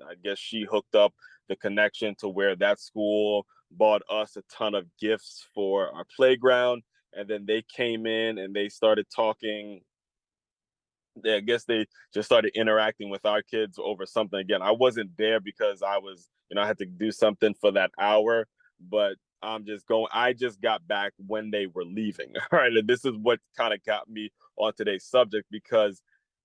I guess she hooked up the connection to where that school bought us a ton of gifts for our playground. And then they came in and they started talking. I guess they just started interacting with our kids over something. Again, I wasn't there because I had to do something for that hour, but I just got back when they were leaving. All right. And this is what kind of got me on today's subject because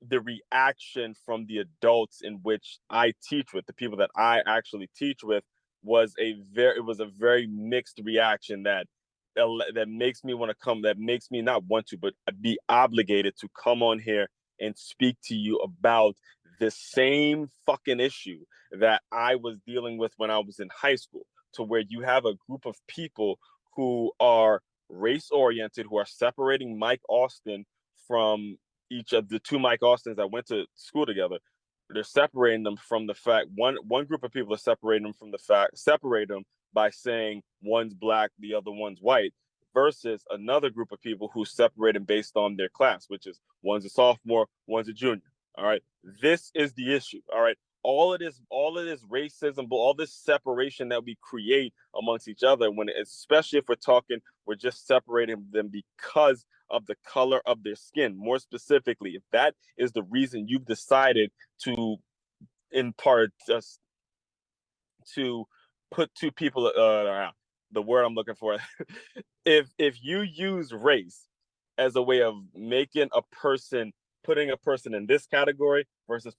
the reaction from the adults in which I teach with, the people that I actually teach with, it was a very mixed reaction that makes me want to come, that makes me not want to, but be obligated to come on here and speak to you about the same fucking issue that I was dealing with when I was in high school, to where you have a group of people who are race oriented, who are separating Mike Austin from each of the two Mike Austins that went to school together. They're separating them from the fact one group of people are separating them from the fact separate them by saying one's black, the other one's white, versus another group of people who separate them based on their class, which is one's a sophomore, one's a junior. All right. This is the issue. All right. All of this racism, but all this separation that we create amongst each other, especially if we're just separating them because of the color of their skin. More specifically, if that is the reason you've decided to, in part, just to put two people, the word I'm looking for, if you use race as a way of making a person, putting a person in this category versus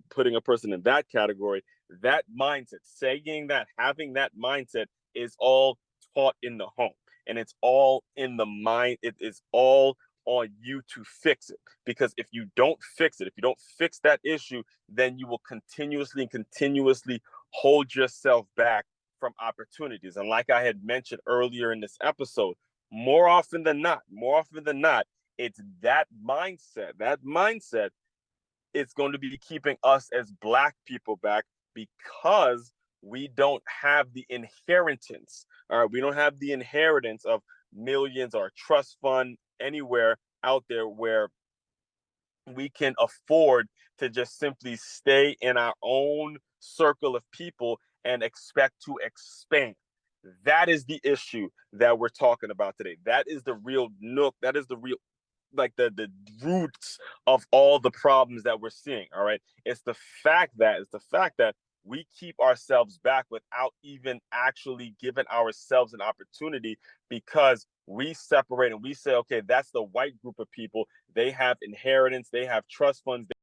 putting a person in that category, that mindset, saying that, having that mindset is all taught in the home, and it's all in the mind. It is all on you to fix it, because if you don't fix it, if you don't fix that issue, then you will continuously hold yourself back from opportunities. And like I had mentioned earlier in this episode, more often than not, it's that mindset. That mindset is going to be keeping us as Black people back, because we don't have the inheritance. All right, we don't have the inheritance of millions or trust fund anywhere out there where we can afford to just simply stay in our own circle of people and expect to expand. That is the issue that we're talking about today. That is the real nook. That is the real, like, the roots of all the problems that we're seeing. All right. It's the fact that we keep ourselves back without even actually giving ourselves an opportunity, because we separate and we say, okay, that's the white group of people. They have inheritance, they have trust funds,